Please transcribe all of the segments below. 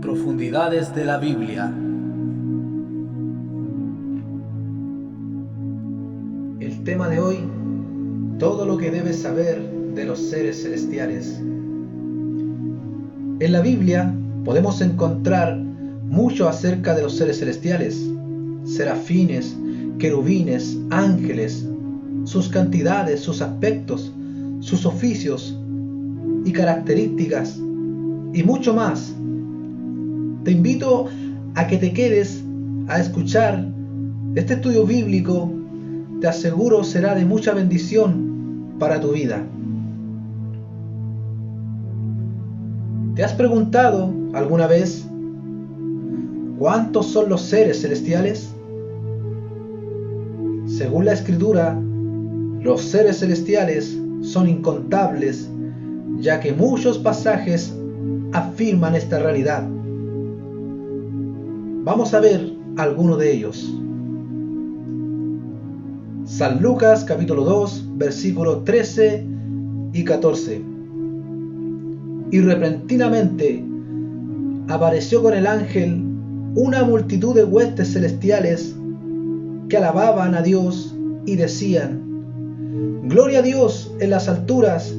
Profundidades de la Biblia. El tema de hoy: todo lo que debes saber de los seres celestiales. En la Biblia podemos encontrar mucho acerca de los seres celestiales, serafines, querubines, ángeles, sus cantidades, sus aspectos, sus oficios y características, y mucho más. Te invito a que te quedes a escuchar este estudio bíblico. Te aseguro será de mucha bendición para tu vida. ¿Te has preguntado alguna vez cuántos son los seres celestiales? Según la Escritura, los seres celestiales son incontables, ya que muchos pasajes afirman esta realidad. Vamos a ver algunos de ellos. San Lucas capítulo 2, versículos 13 y 14. Y repentinamente apareció con el ángel una multitud de huestes celestiales que alababan a Dios y decían: Gloria a Dios en las alturas,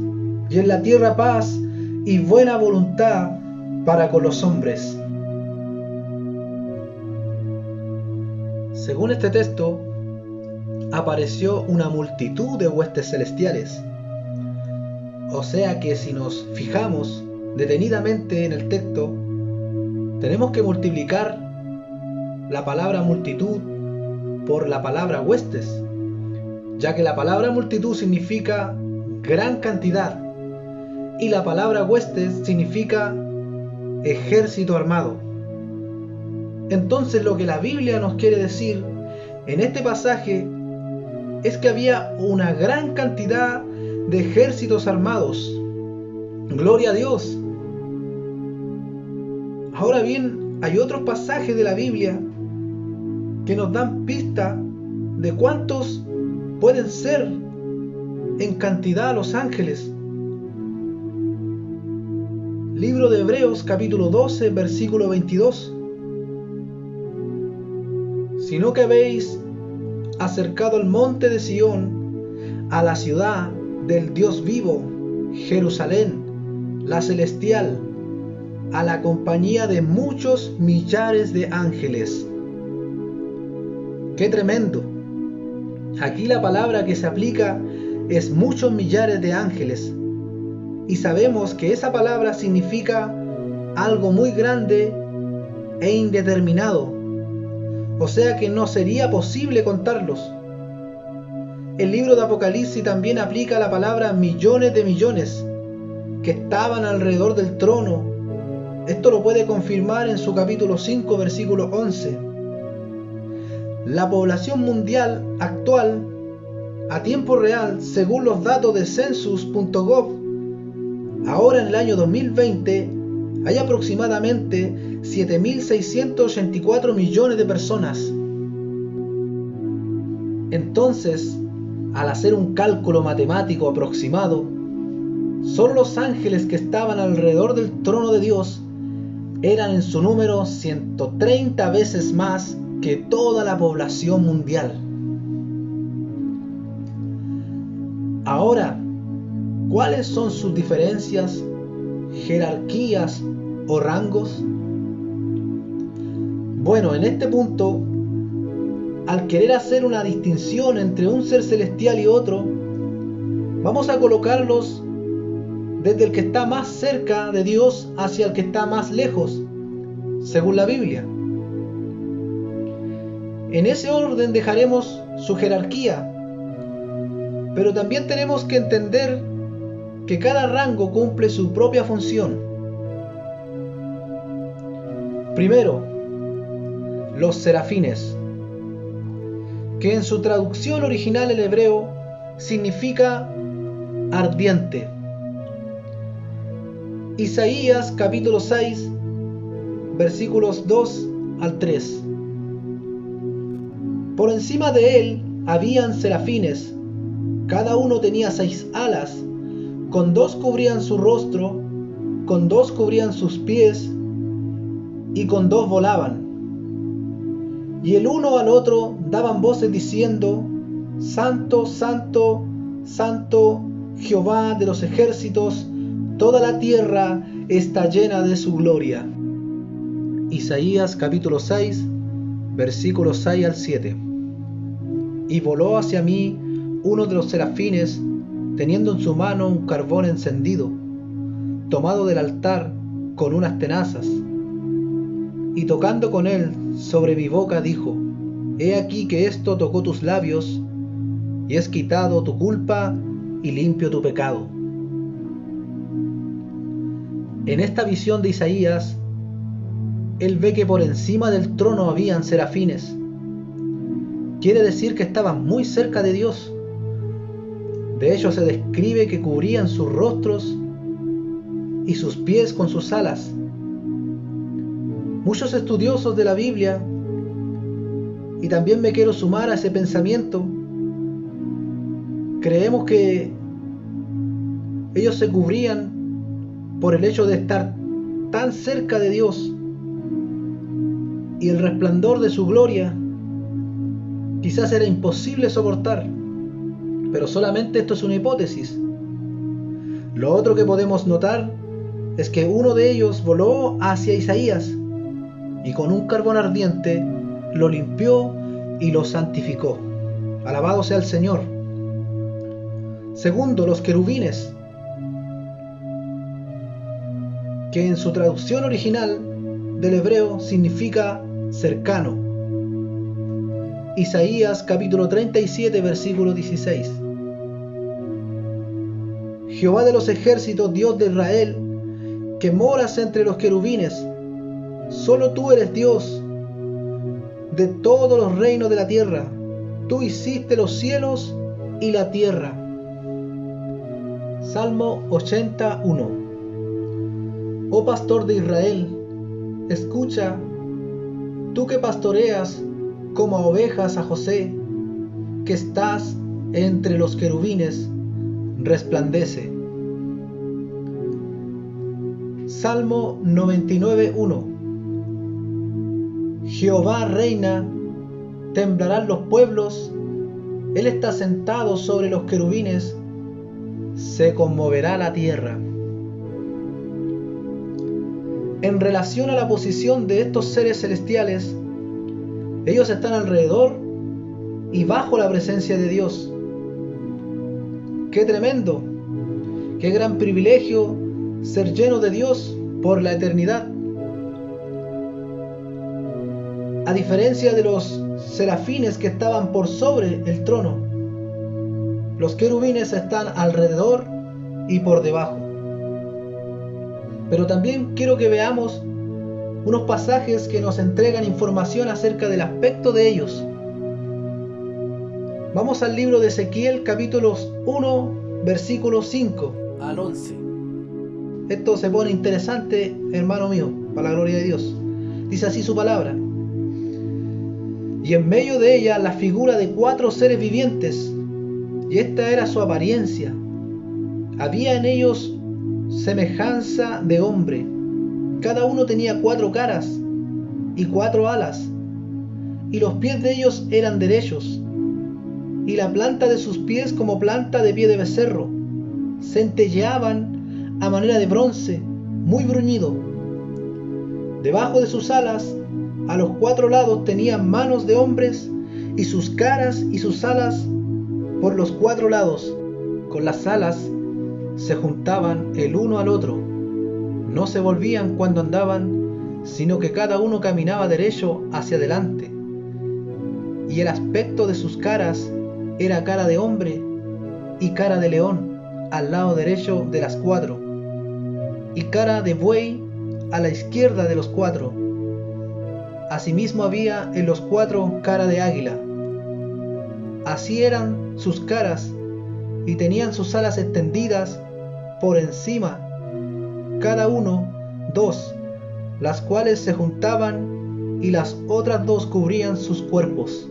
y en la tierra paz y buena voluntad para con los hombres. Según este texto, apareció una multitud de huestes celestiales. O sea que si nos fijamos detenidamente en el texto, tenemos que multiplicar la palabra multitud por la palabra huestes, ya que la palabra multitud significa gran cantidad y la palabra huestes significa ejército armado. Entonces lo que la Biblia nos quiere decir en este pasaje es que había una gran cantidad de ejércitos armados. ¡Gloria a Dios! Ahora bien, hay otros pasajes de la Biblia que nos dan pista de cuántos pueden ser en cantidad los ángeles. Libro de Hebreos capítulo 12, versículo 22. Sino que habéis acercado al monte de Sión, a la ciudad del Dios vivo, Jerusalén, la celestial, a la compañía de muchos millares de ángeles. ¡Qué tremendo! Aquí la palabra que se aplica es muchos millares de ángeles. Y sabemos que esa palabra significa algo muy grande e indeterminado. O sea que no sería posible contarlos. El libro de Apocalipsis también aplica la palabra millones de millones que estaban alrededor del trono. Esto lo puede confirmar en su capítulo 5, versículo 11. La población mundial actual, a tiempo real, según los datos de census.gov, ahora en el año 2020, hay aproximadamente 7.684 millones de personas. Entonces, al hacer un cálculo matemático aproximado, solo los ángeles que estaban alrededor del trono de Dios eran en su número 130 veces más que toda la población mundial. Ahora, ¿cuáles son sus diferencias, jerarquías o rangos? Bueno, en este punto, al querer hacer una distinción entre un ser celestial y otro, vamos a colocarlos desde el que está más cerca de Dios hacia el que está más lejos, según la Biblia. En ese orden dejaremos su jerarquía, pero también tenemos que entender que cada rango cumple su propia función. Primero, los serafines, que en su traducción original en hebreo significa ardiente. Isaías capítulo 6, versículos 2 al 3. Por encima de él habían serafines, cada uno tenía 6 alas, con 2 cubrían su rostro, con 2 cubrían sus pies, y con dos volaban. Y el uno al otro daban voces diciendo: Santo, Santo, Santo, Jehová de los ejércitos, toda la tierra está llena de su gloria. Isaías capítulo 6, versículos 6 al 7. Y voló hacia mí uno de los serafines, teniendo en su mano un carbón encendido, tomado del altar con unas tenazas. Y tocando con él sobre mi boca dijo: He aquí que esto tocó tus labios, y es quitado tu culpa y limpio tu pecado. En esta visión de Isaías, él ve que por encima del trono habían serafines. Quiere decir que estaban muy cerca de Dios. De hecho, se describe que cubrían sus rostros y sus pies con sus alas. Muchos estudiosos de la Biblia, y también me quiero sumar a ese pensamiento, creemos que ellos se cubrían por el hecho de estar tan cerca de Dios, y el resplandor de su gloria quizás era imposible soportar, pero solamente esto es una hipótesis. Lo otro que podemos notar es que uno de ellos voló hacia Isaías y con un carbón ardiente lo limpió y lo santificó. Alabado sea el Señor. Segundo, los querubines, que en su traducción original del hebreo significa cercano. Isaías capítulo 37, versículo 16. Jehová de los ejércitos, Dios de Israel, que moras entre los querubines, solo tú eres Dios de todos los reinos de la tierra. Tú hiciste los cielos y la tierra. Salmo 81. Oh pastor de Israel, escucha, tú que pastoreas como a ovejas a José, que estás entre los querubines, resplandece. Salmo 99:1. Jehová reina, temblarán los pueblos, Él está sentado sobre los querubines, se conmoverá la tierra. En relación a la posición de estos seres celestiales, ellos están alrededor y bajo la presencia de Dios. ¡Qué tremendo! ¡Qué gran privilegio ser lleno de Dios por la eternidad! A diferencia de los serafines que estaban por sobre el trono, los querubines están alrededor y por debajo. Pero también quiero que veamos unos pasajes que nos entregan información acerca del aspecto de ellos. Vamos al libro de Ezequiel, capítulos 1, versículos 5 al 11. Esto se pone interesante, hermano mío, para la gloria de Dios. Dice así su palabra: y en medio de ella la figura de 4 seres vivientes, y esta era su apariencia. Había en ellos semejanza de hombre. Cada uno tenía 4 caras y 4 alas, y los pies de ellos eran derechos, y la planta de sus pies como planta de pie de becerro, centelleaban a manera de bronce, muy bruñido. Debajo de sus alas, a los 4 lados, tenían manos de hombres, y sus caras y sus alas por los 4 lados. Con las alas se juntaban el uno al otro, no se volvían cuando andaban, sino que cada uno caminaba derecho hacia adelante. Y el aspecto de sus caras era cara de hombre y cara de león al lado derecho de las 4, y cara de buey a la izquierda de los 4. Asimismo había en los 4 cara de águila. Así eran sus caras, y tenían sus alas extendidas por encima, cada uno 2, las cuales se juntaban, y las otras 2 cubrían sus cuerpos.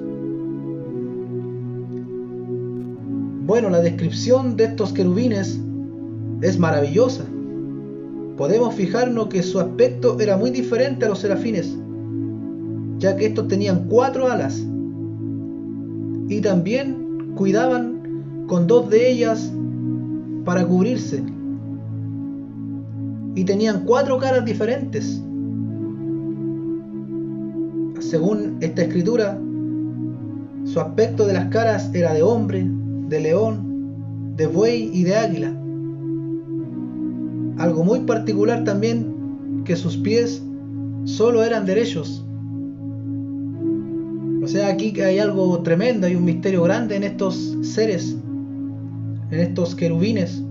Bueno, la descripción de estos querubines es maravillosa. podemos fijarnos que su aspecto era muy diferente a los serafines, ya que estos tenían 4 alas y también cuidaban con 2 de ellas para cubrirse, y tenían 4 caras diferentes. Según esta escritura, su aspecto de las caras era de hombre, de león, de buey y de águila. Algo muy particular también, que sus pies solo eran derechos. O sea, aquí hay algo tremendo, hay un misterio grande en estos seres, en estos querubines.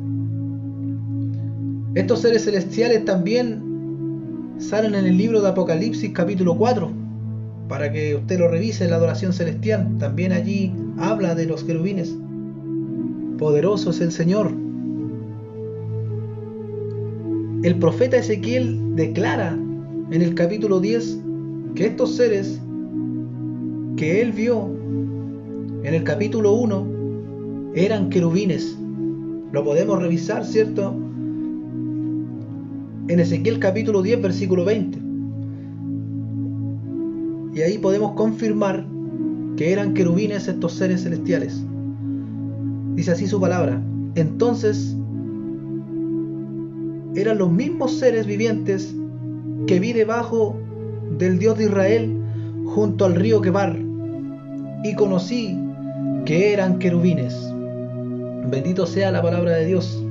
Estos seres celestiales también salen en el libro de Apocalipsis capítulo 4, para que usted lo revise en la adoración celestial. También allí habla de los querubines. Poderoso es el Señor. El profeta Ezequiel declara en el capítulo 10 que estos seres que él vio en el capítulo 1 eran querubines. Lo podemos revisar, ¿cierto? En Ezequiel capítulo 10 versículo 20. Y ahí podemos confirmar que eran querubines estos seres celestiales. Dice así su palabra: entonces eran los mismos seres vivientes que vi debajo del Dios de Israel junto al río Quebar, y conocí que eran querubines. Bendito sea la palabra de Dios,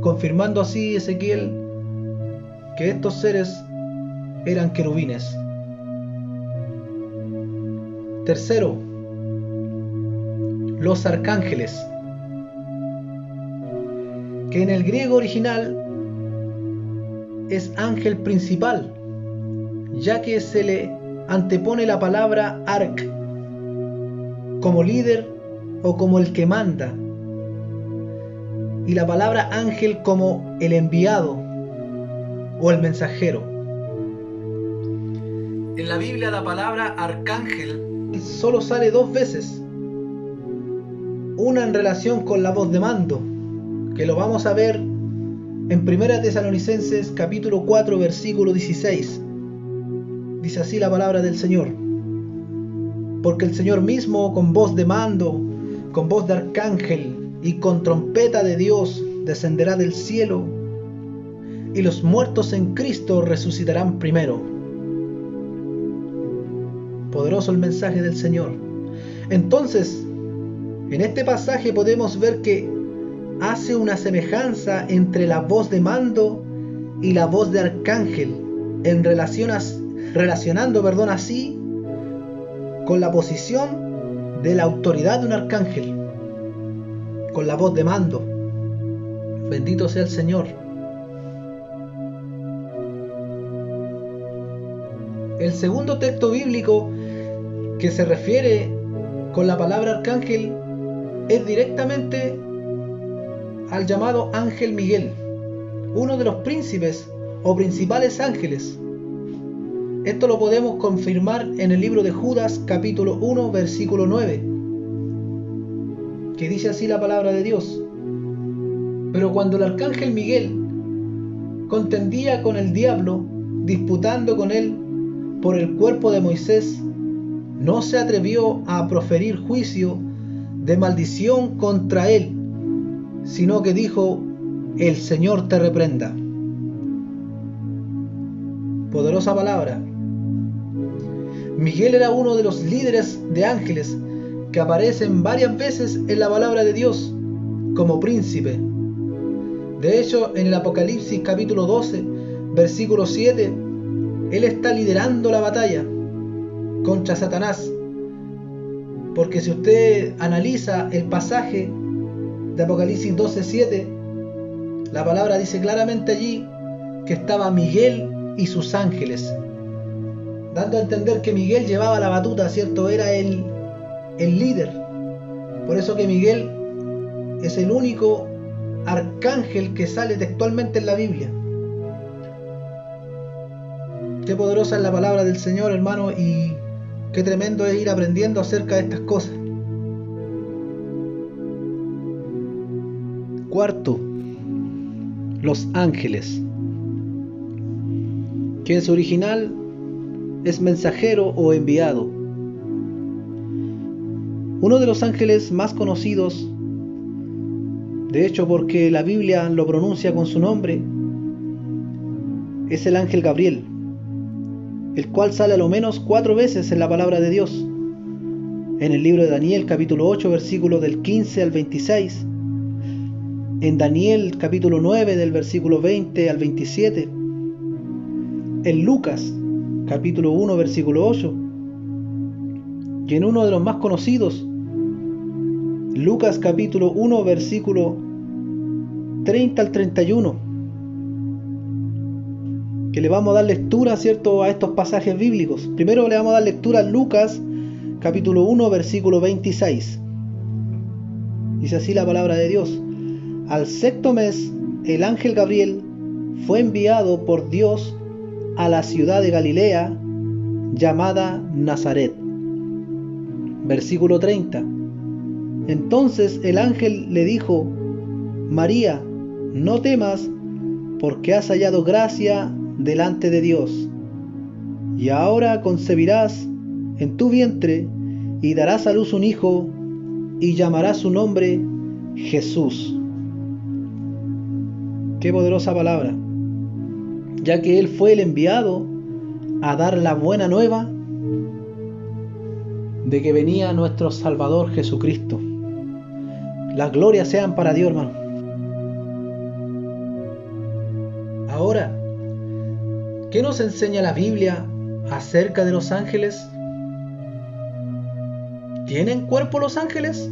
confirmando así Ezequiel que estos seres eran querubines. Tercero, los arcángeles, que en el griego original es ángel principal, ya que se le antepone la palabra arc como líder o como el que manda, y la palabra ángel como el enviado o el mensajero. En la Biblia la palabra arcángel solo sale 2 veces, una en relación con la voz de mando, que lo vamos a ver en 1 Tesalonicenses capítulo 4 versículo 16. Dice así la palabra del Señor: porque el Señor mismo, con voz de mando, con voz de arcángel y con trompeta de Dios, descenderá del cielo, y los muertos en Cristo resucitarán primero. Poderoso el mensaje del Señor. Entonces, en este pasaje podemos ver que hace una semejanza entre la voz de mando y la voz de arcángel, relacionando así con la posición de la autoridad de un arcángel, con la voz de mando. Bendito sea el Señor. El segundo texto bíblico que se refiere con la palabra arcángel es directamente al llamado ángel Miguel, uno de los príncipes o principales ángeles. Esto lo podemos confirmar en el libro de Judas capítulo 1 versículo 9, que dice así la palabra de Dios: pero cuando el arcángel Miguel contendía con el diablo, disputando con él por el cuerpo de Moisés, no se atrevió a proferir juicio de maldición contra él, sino que dijo: el Señor te reprenda. Poderosa palabra. Miguel era uno de los líderes de ángeles que aparecen varias veces en la palabra de Dios como príncipe. De hecho, en el Apocalipsis capítulo 12, versículo 7, él está liderando la batalla contra Satanás. Porque si usted analiza el pasaje de Apocalipsis 12:7, la palabra dice claramente allí que estaba Miguel y sus ángeles, dando a entender que Miguel llevaba la batuta, ¿cierto? Era el líder. Por eso que Miguel es el único arcángel que sale textualmente en la Biblia. Qué poderosa es la palabra del Señor, hermano, y qué tremendo es ir aprendiendo acerca de estas cosas. Cuarto, los ángeles. que en su original es mensajero o enviado. Uno de los ángeles más conocidos, de hecho porque la Biblia lo pronuncia con su nombre, es el ángel Gabriel, el cual sale a lo menos 4 veces en la palabra de Dios. En el libro de Daniel capítulo 8 versículos del 15 al 26, en Daniel capítulo 9 del versículo 20 al 27, en Lucas capítulo 1 versículo 8, y en uno de los más conocidos, Lucas capítulo 1 versículo 30 al 31, que le vamos a dar lectura, ¿cierto?, a estos pasajes bíblicos. Primero le vamos a dar lectura a Lucas capítulo 1 versículo 26. Dice así la palabra de Dios: al 6º mes, el ángel Gabriel fue enviado por Dios a la ciudad de Galilea llamada Nazaret. Versículo 30. Entonces el ángel le dijo: María, no temas, porque has hallado gracia delante de Dios, y ahora concebirás en tu vientre y darás a luz un hijo, y llamarás su nombre Jesús. Qué poderosa palabra, ya que él fue el enviado a dar la buena nueva de que venía nuestro Salvador Jesucristo. Las glorias sean para Dios, hermano. Ahora, ¿qué nos enseña la Biblia acerca de los ángeles? ¿Tienen cuerpo los ángeles?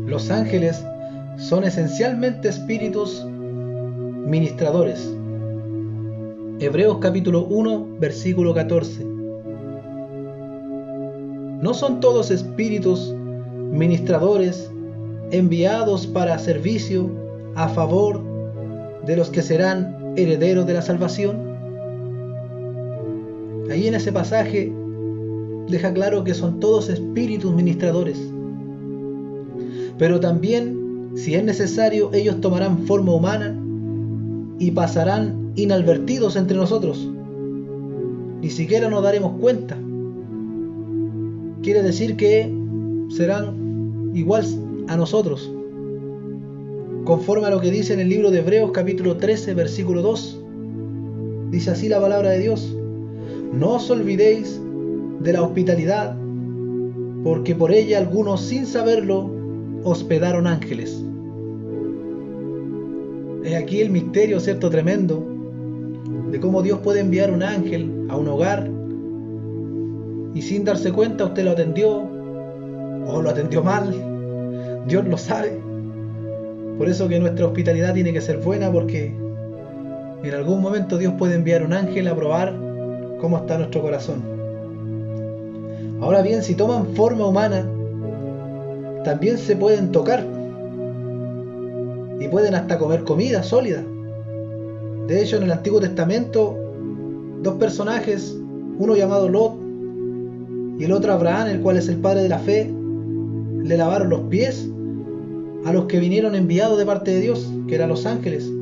Los ángeles son esencialmente espíritus ministradores. Hebreos capítulo 1 versículo 14. ¿No son todos espíritus ministradores enviados para servicio a favor de los que serán herederos de la salvación? Ahí en ese pasaje deja claro que son todos espíritus ministradores, pero también, si es necesario, ellos tomarán forma humana y pasarán inadvertidos entre nosotros. Ni siquiera nos daremos cuenta. Quiere decir que serán igual a nosotros, conforme a lo que dice en el libro de Hebreos capítulo 13 versículo 2. Dice así la palabra de Dios: no os olvidéis de la hospitalidad, porque por ella algunos, sin saberlo, hospedaron ángeles. Es aquí el misterio, ¿cierto?, tremendo, de cómo Dios puede enviar un ángel a un hogar y sin darse cuenta usted lo atendió o lo atendió mal. Dios lo sabe. Por eso que nuestra hospitalidad tiene que ser buena, porque en algún momento Dios puede enviar un ángel a probar cómo está nuestro corazón. Ahora bien, si toman forma humana, también se pueden tocar y pueden hasta comer comida sólida. De hecho, en el Antiguo Testamento, 2 personajes, uno llamado Lot y el otro Abraham, el cual es el padre de la fe, le lavaron los pies a los que vinieron enviados de parte de Dios, que eran los ángeles,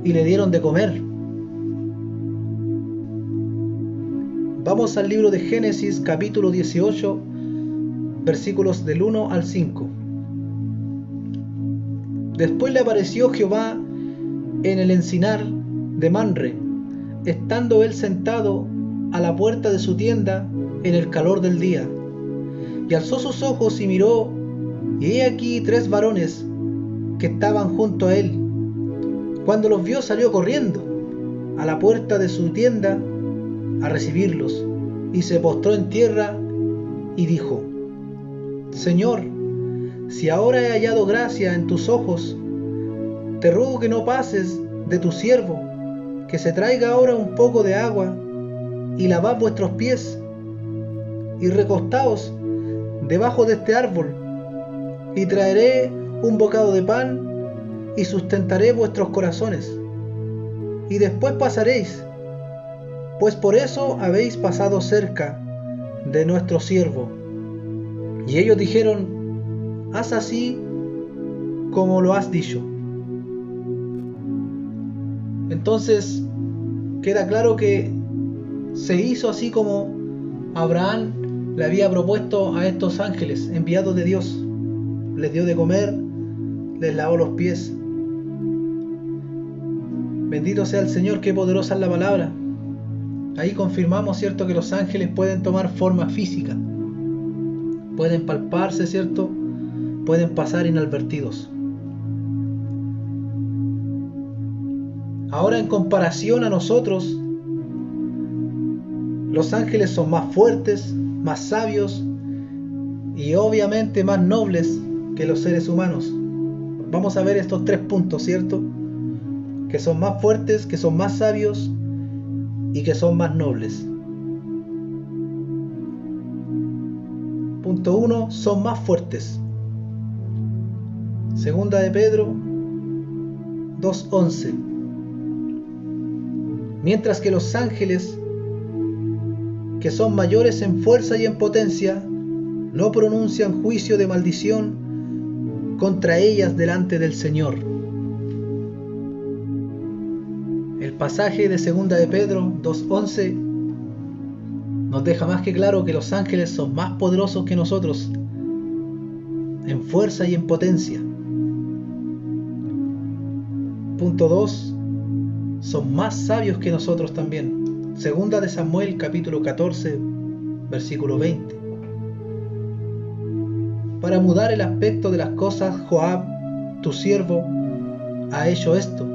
y le dieron de comer. Vamos al libro de Génesis capítulo 18, versículos del 1 al 5. Después le apareció Jehová en el encinar de Manre, estando él sentado a la puerta de su tienda en el calor del día. Y alzó sus ojos y miró, y he aquí 3 varones que estaban junto a él. Cuando los vio, salió corriendo a la puerta de su tienda a recibirlos, y se postró en tierra y dijo: Señor, si ahora he hallado gracia en tus ojos, te ruego que no pases de tu siervo, que se traiga ahora un poco de agua, y lavad vuestros pies, y recostaos debajo de este árbol, y traeré un bocado de pan, y sustentaré vuestros corazones, y después pasaréis, pues por eso habéis pasado cerca de nuestro siervo. Y ellos dijeron: haz así como lo has dicho. Entonces queda claro que se hizo así como Abraham le había propuesto a estos ángeles enviados de Dios. Les dio de comer, les lavó los pies. Bendito sea el Señor, qué poderosa es la palabra. Ahí confirmamos, ¿cierto?, que los ángeles pueden tomar forma física, pueden palparse, ¿cierto?, pueden pasar inadvertidos. Ahora, en comparación a nosotros, los ángeles son más fuertes, más sabios y obviamente más nobles que los seres humanos. Vamos a ver estos 3 puntos, ¿cierto?, que son más fuertes, que son más sabios y que son más nobles. Punto 1, son más fuertes. Segunda de Pedro 2:11. Mientras que los ángeles, que son mayores en fuerza y en potencia, no pronuncian juicio de maldición contra ellas delante del Señor. El pasaje de Segunda de Pedro 2:11 nos deja más que claro que los ángeles son más poderosos que nosotros en fuerza y en potencia. Punto 2, son más sabios que nosotros también. Segunda de Samuel capítulo 14 versículo 20. Para mudar el aspecto de las cosas, Joab, tu siervo, ha hecho esto.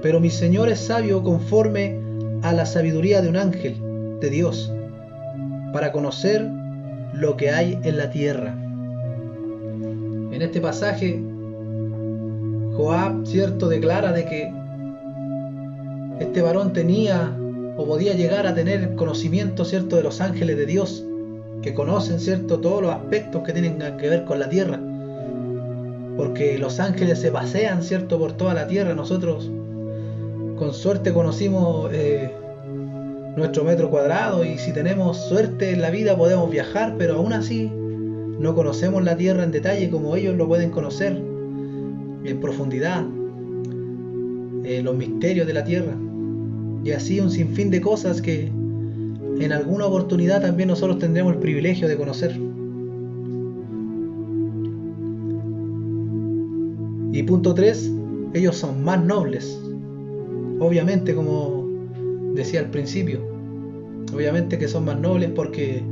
Pero mi Señor es sabio conforme a la sabiduría de un ángel de Dios, para conocer lo que hay en la tierra. En este pasaje, Joab, ¿cierto?, declara de que este varón tenía o podía llegar a tener conocimiento, ¿cierto?, de los ángeles de Dios, que conocen, ¿cierto?, todos los aspectos que tienen que ver con la tierra, porque los ángeles se pasean, ¿cierto?, por toda la tierra. Nosotros con suerte conocimos nuestro metro cuadrado, y si tenemos suerte en la vida podemos viajar, pero aún así no conocemos la tierra en detalle como ellos lo pueden conocer en profundidad, los misterios de la tierra, y así un sinfín de cosas que en alguna oportunidad también nosotros tendremos el privilegio de conocer. Y punto 3, ellos son más nobles. Obviamente, como decía al principio, obviamente que son más nobles porque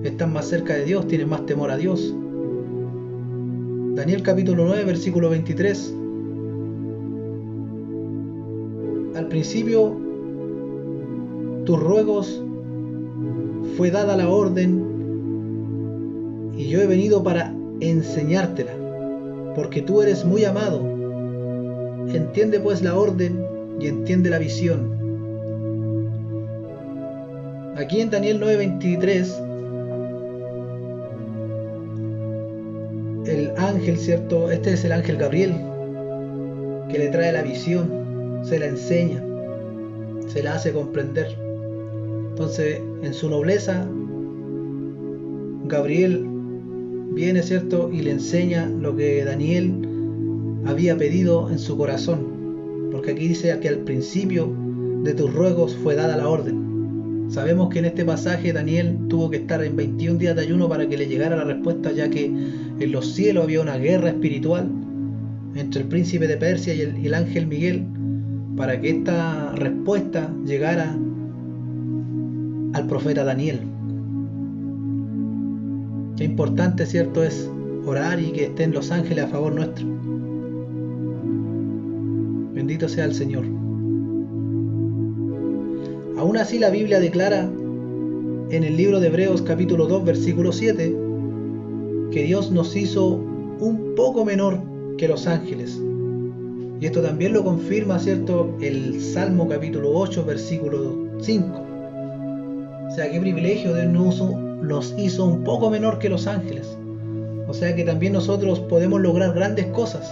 están más cerca de Dios, tienen más temor a Dios. Daniel capítulo 9 versículo 23. Al principio tus ruegos fue dada la orden, y yo he venido para enseñártela, porque tú eres muy amado. Entiende pues la orden y entiende la visión. Aquí en Daniel 9:23, el ángel, ¿cierto? Este es el ángel Gabriel, que le trae la visión, se la enseña, se la hace comprender. Entonces, en su nobleza, Gabriel viene, ¿cierto?, y le enseña lo que Daniel había pedido en su corazón, porque aquí dice que al principio de tus ruegos fue dada la orden. Sabemos que en este pasaje Daniel tuvo que estar en 21 días de ayuno para que le llegara la respuesta, ya que en los cielos había una guerra espiritual entre el príncipe de Persia y el ángel Miguel, para que esta respuesta llegara al profeta Daniel. Qué importante, ¿cierto?, es orar y que estén los ángeles a favor nuestro. Bendito sea el Señor. Aún así, la Biblia declara en el libro de Hebreos capítulo 2 versículo 7 que Dios nos hizo un poco menor que los ángeles. Y esto también lo confirma, ¿cierto?, el Salmo capítulo 8 versículo 5. O sea, qué privilegio, Dios nos hizo un poco menor que los ángeles. O sea que también nosotros podemos lograr grandes cosas.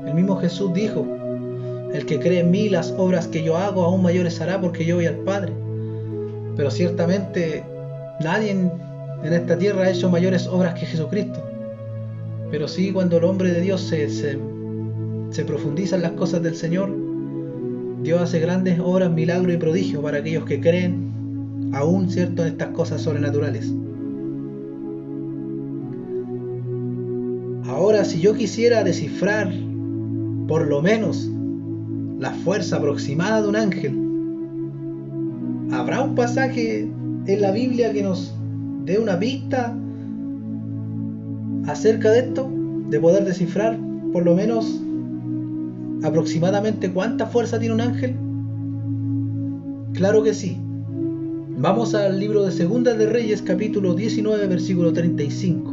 El mismo Jesús dijo: el que cree en mí, las obras que yo hago aún mayores hará, porque yo voy al Padre. Pero ciertamente nadie en esta tierra ha hecho mayores obras que Jesucristo. Pero sí, cuando el hombre de Dios se profundiza en las cosas del Señor, Dios hace grandes obras, milagros y prodigios para aquellos que creen, aún, ¿cierto?, en estas cosas sobrenaturales. Ahora, si yo quisiera descifrar por lo menos la fuerza aproximada de un ángel, ¿habrá un pasaje en la Biblia que nos dé una pista acerca de esto? De poder descifrar por lo menos aproximadamente cuánta fuerza tiene un ángel. Claro que sí. Vamos al libro de Segunda de Reyes, capítulo 19, versículo 35.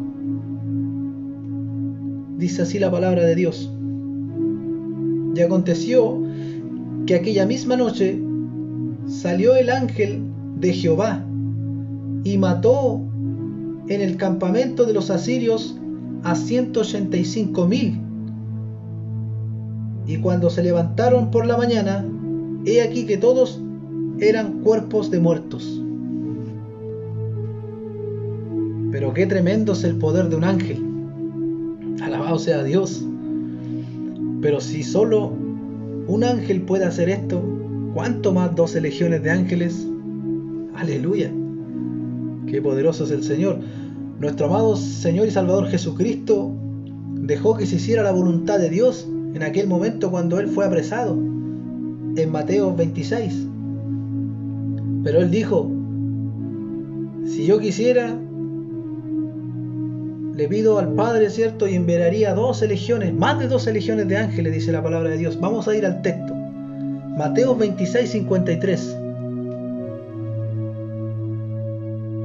Dice así la palabra de Dios: y aconteció que aquella misma noche salió el ángel de Jehová y mató en el campamento de los asirios a 185,000. Y cuando se levantaron por la mañana, he aquí que todos eran cuerpos de muertos. Pero qué tremendo es el poder de un ángel. Alabado sea Dios. Pero si solo un ángel puede hacer esto, ¿cuánto más 12 legiones de ángeles? Aleluya. Qué poderoso es el Señor. Nuestro amado Señor y Salvador Jesucristo dejó que se hiciera la voluntad de Dios en aquel momento cuando Él fue apresado, en Mateo 26. Pero Él dijo: si yo quisiera, le pido al Padre, ¿cierto?, y enviaría 12 legiones, más de 12 legiones de ángeles, dice la palabra de Dios. Vamos a ir al texto. Mateo 26, 53.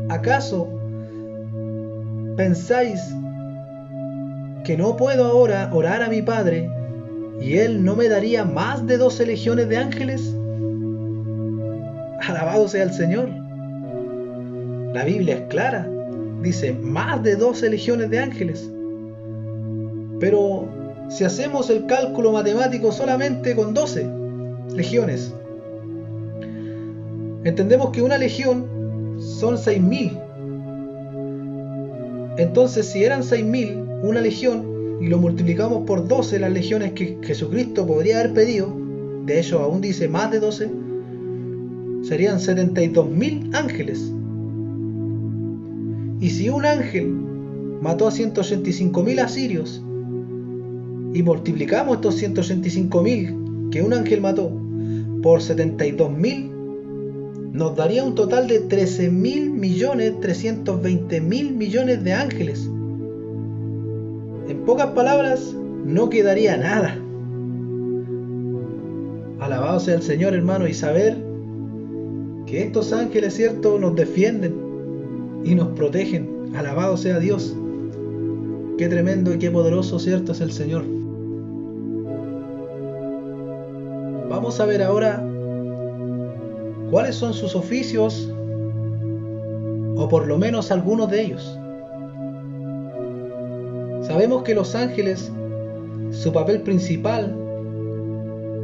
¿Acaso pensáis que no puedo ahora orar a mi Padre y Él no me daría más de 12 legiones de ángeles? Alabado sea el Señor. La Biblia es clara. Dice más de 12 legiones de ángeles. Pero si hacemos el cálculo matemático solamente con 12 legiones, entendemos que una legión son 6,000. Entonces, si eran 6,000 una legión y lo multiplicamos por 12, las legiones que Jesucristo podría haber pedido, de hecho aún dice más de 12, serían 72,000 ángeles. Y si un ángel mató a 185,000 asirios y multiplicamos estos 185,000 que un ángel mató por 72,000, nos daría un total de 13,320,000 millones de ángeles. En pocas palabras, no quedaría nada. Alabado sea el Señor, hermano, y saber que estos ángeles, ¿cierto?, nos defienden y nos protegen. Alabado sea Dios. Qué tremendo y qué poderoso, ¿cierto?, es el Señor. Vamos a ver ahora cuáles son sus oficios, o por lo menos algunos de ellos. Sabemos que los ángeles, su papel principal,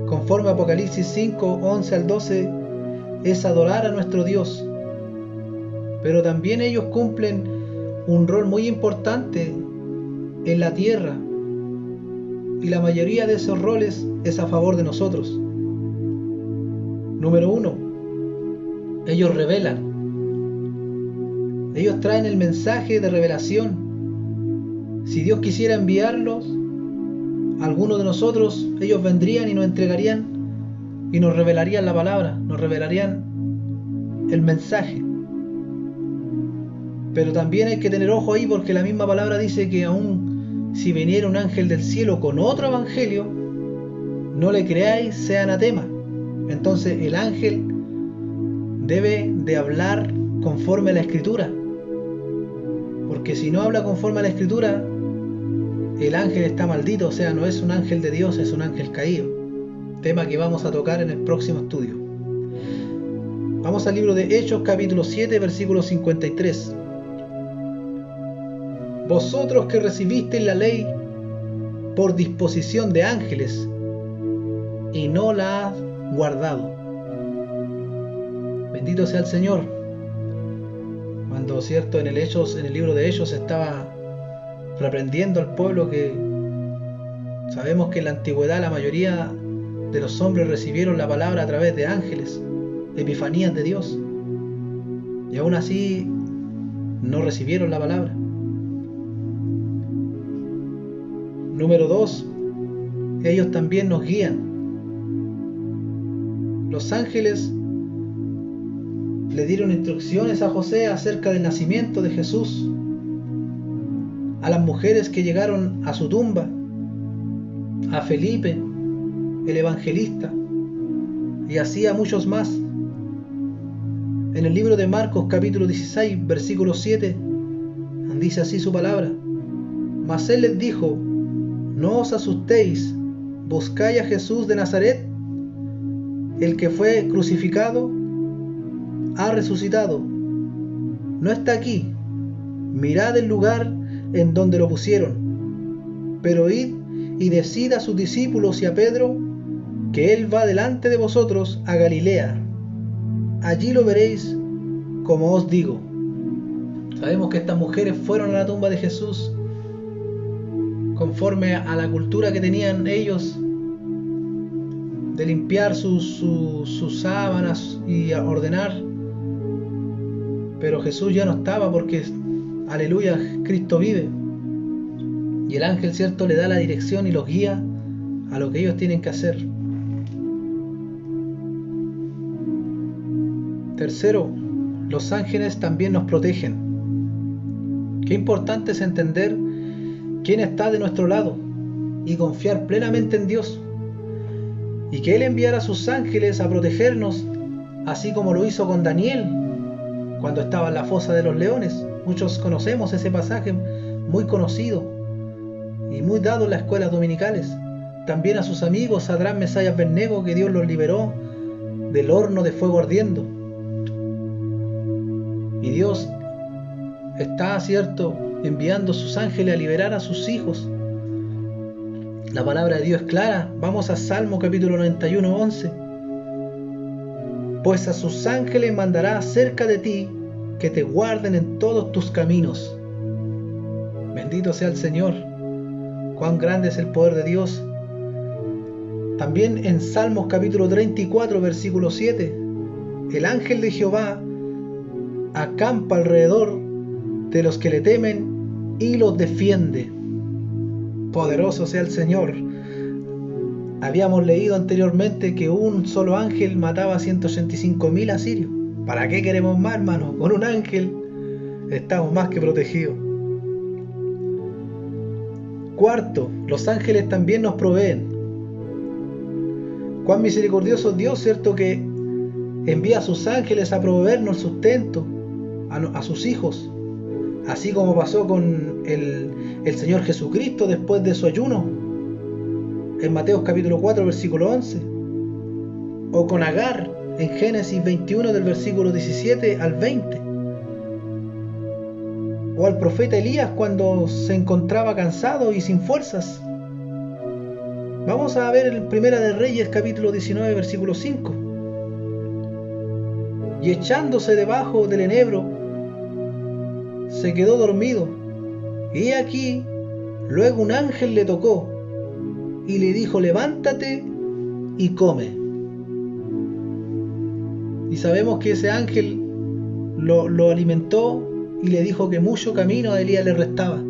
conforme a Apocalipsis 5, 11 al 12, es adorar a nuestro Dios. Pero también ellos cumplen un rol muy importante en la tierra, y la mayoría de esos roles es a favor de nosotros. Número 1, ellos revelan. Ellos traen el mensaje de revelación. Si Dios quisiera enviarlos a alguno de nosotros, ellos vendrían y nos entregarían y nos revelarían la palabra, nos revelarían el mensaje. Pero también hay que tener ojo ahí, porque la misma palabra dice que aún si viniera un ángel del cielo con otro evangelio, no le creáis, sea anatema. Entonces el ángel debe de hablar conforme a la Escritura, porque si no habla conforme a la Escritura, el ángel está maldito. O sea, no es un ángel de Dios, es un ángel caído. Tema que vamos a tocar en el próximo estudio. Vamos al libro de Hechos, capítulo 7, versículo 53. Vosotros que recibisteis la ley por disposición de ángeles y no la has guardado. Bendito sea el Señor. Cuando, cierto, en el libro de Hechos estaba reprendiendo al pueblo, que sabemos que en la antigüedad la mayoría de los hombres recibieron la palabra a través de ángeles, epifanías de Dios, y aún así no recibieron la palabra. Número 2, ellos también nos guían. Los ángeles le dieron instrucciones a José acerca del nacimiento de Jesús, a las mujeres que llegaron a su tumba, a Felipe, el evangelista, y así a muchos más. En el libro de Marcos capítulo 16, versículo 7, dice así su palabra: Mas él les dijo: No os asustéis, buscáis a Jesús de Nazaret, el que fue crucificado, ha resucitado, no está aquí, mirad el lugar en donde lo pusieron, pero id y decid a sus discípulos y a Pedro que él va delante de vosotros a Galilea, allí lo veréis como os digo. Sabemos que estas mujeres fueron a la tumba de Jesús conforme a la cultura que tenían ellos de limpiar sus sábanas y ordenar, pero Jesús ya no estaba porque, aleluya, Cristo vive, y el ángel, cierto, le da la dirección y los guía a lo que ellos tienen que hacer. Tercero, los ángeles también nos protegen. Qué importante es entender quién está de nuestro lado y confiar plenamente en Dios, y que Él enviara a sus ángeles a protegernos, así como lo hizo con Daniel cuando estaba en la fosa de los leones. Muchos conocemos ese pasaje, muy conocido y muy dado en las escuelas dominicales. También a sus amigos Sadrán, Mesach y Abednego, que Dios los liberó del horno de fuego ardiendo. Y Dios está, cierto, enviando sus ángeles a liberar a sus hijos. La palabra de Dios es clara. Vamos a Salmo capítulo 91, 11. Pues a sus ángeles mandará cerca de ti, que te guarden en todos tus caminos. Bendito sea el Señor. Cuán grande es el poder de Dios. También en Salmos capítulo 34, versículo 7. El ángel de Jehová acampa alrededor de los que le temen y los defiende. Poderoso sea el Señor. Habíamos leído anteriormente que un solo ángel mataba a 185.000 asirios. ¿Para qué queremos más, hermanos? Con un ángel estamos más que protegidos. Cuarto, los ángeles también nos proveen. Cuán misericordioso es Dios, cierto, que envía a sus ángeles a proveernos sustento a sus hijos, así como pasó con el Señor Jesucristo después de su ayuno en Mateo capítulo 4 versículo 11, o con Agar en Génesis 21 del versículo 17 al 20, o al profeta Elías cuando se encontraba cansado y sin fuerzas. Vamos a ver en Primera de Reyes capítulo 19 versículo 5. Y echándose debajo del enebro, se quedó dormido, y aquí luego un ángel le tocó y le dijo: levántate y come. Y sabemos que ese ángel lo alimentó y le dijo que mucho camino a Elías le restaba.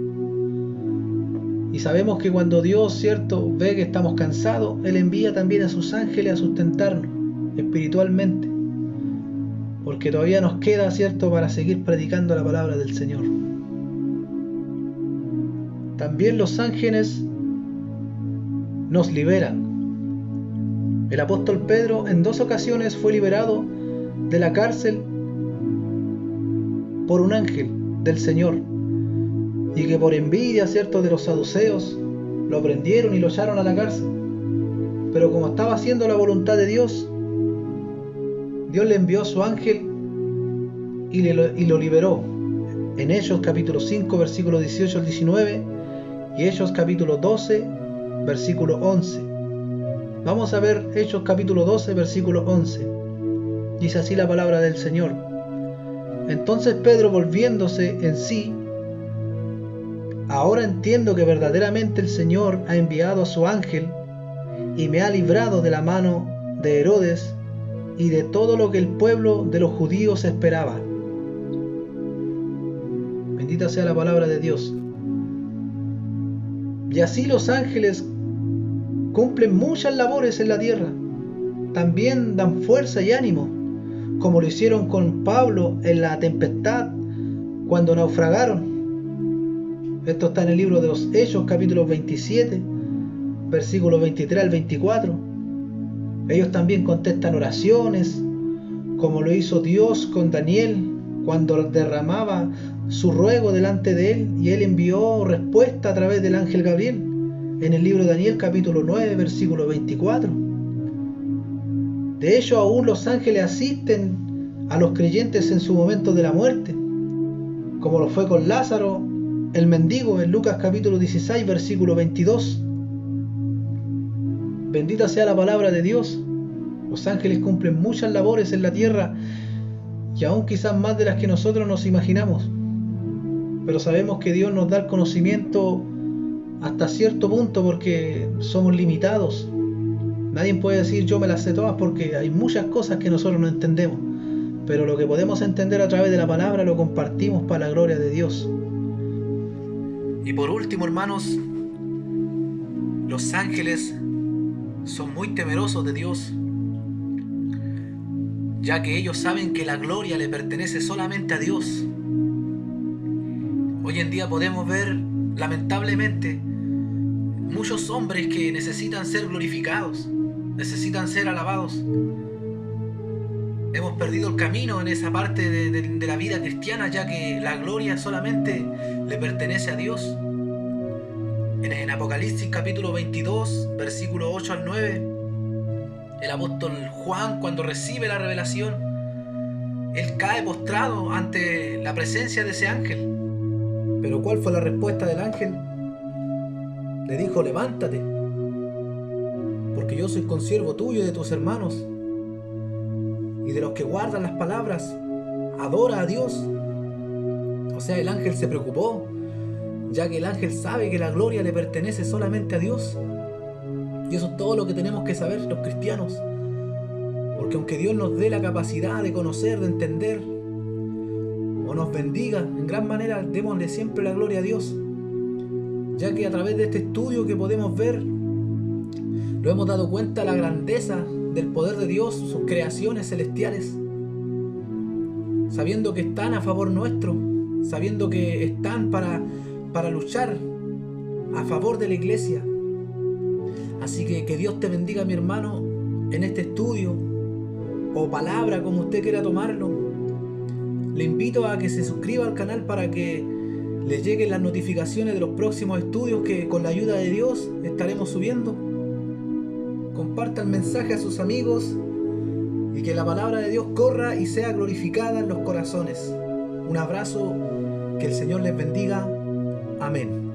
Y sabemos que cuando Dios, cierto, ve que estamos cansados, Él envía también a sus ángeles a sustentarnos espiritualmente, porque todavía nos queda, cierto, para seguir predicando la palabra del Señor. También los ángeles nos liberan. El apóstol Pedro en 2 ocasiones fue liberado de la cárcel por un ángel del Señor, y que por envidia, cierto, de los saduceos lo prendieron y lo echaron a la cárcel. Pero como estaba haciendo la voluntad de Dios, Dios le envió a su ángel y lo liberó. En Hechos capítulo 5 versículo 18 al 19 y Hechos capítulo 12 versículo 11. Vamos a ver Hechos capítulo 12 versículo 11. Dice así la palabra del Señor: Entonces Pedro, volviéndose en sí: Ahora entiendo que verdaderamente el Señor ha enviado a su ángel y me ha librado de la mano de Herodes y de todo lo que el pueblo de los judíos esperaba. Bendita sea la palabra de Dios. Y así los ángeles cumplen muchas labores en la tierra. También dan fuerza y ánimo, como lo hicieron con Pablo en la tempestad cuando naufragaron. Esto está en el libro de los Hechos, capítulo 27, versículos 23 al 24. Ellos también contestan oraciones, como lo hizo Dios con Daniel cuando derramaba su ruego delante de él, y él envió respuesta a través del ángel Gabriel en el libro de Daniel, capítulo 9, versículo 24. De hecho, aún los ángeles asisten a los creyentes en su momento de la muerte, como lo fue con Lázaro, el mendigo, en Lucas capítulo 16, versículo 22. Bendita sea la palabra de Dios. Los ángeles cumplen muchas labores en la tierra, y aún quizás más de las que nosotros nos imaginamos. Pero sabemos que Dios nos da el conocimiento hasta cierto punto, porque somos limitados. Nadie puede decir yo me las sé todas, porque hay muchas cosas que nosotros no entendemos. Pero lo que podemos entender a través de la palabra lo compartimos para la gloria de Dios. Y por último, hermanos, los ángeles son muy temerosos de Dios, ya que ellos saben que la gloria le pertenece solamente a Dios. Hoy en día podemos ver, lamentablemente, muchos hombres que necesitan ser glorificados, necesitan ser alabados. Hemos perdido el camino en esa parte de la vida cristiana, ya que la gloria solamente le pertenece a Dios. En Apocalipsis capítulo 22, versículo 8 al 9, el apóstol Juan, cuando recibe la revelación, él cae postrado ante la presencia de ese ángel. Pero ¿cuál fue la respuesta del ángel? Le dijo: levántate, porque yo soy consiervo tuyo y de tus hermanos y de los que guardan las palabras. Adora a Dios. O sea, el ángel se preocupó, ya que el ángel sabe que la gloria le pertenece solamente a Dios. Y eso es todo lo que tenemos que saber los cristianos. Porque aunque Dios nos dé la capacidad de conocer, de entender, o nos bendiga en gran manera, démosle siempre la gloria a Dios, ya que a través de este estudio que podemos ver, nos hemos dado cuenta de la grandeza del poder de Dios, sus creaciones celestiales, sabiendo que están a favor nuestro, sabiendo que están para luchar a favor de la iglesia. Así que Dios te bendiga, mi hermano, en este estudio o palabra, como usted quiera tomarlo. Le invito a que se suscriba al canal para que le lleguen las notificaciones de los próximos estudios que con la ayuda de Dios estaremos subiendo. Comparta el mensaje a sus amigos y que la palabra de Dios corra y sea glorificada en los corazones. Un abrazo, que el Señor les bendiga. Amén.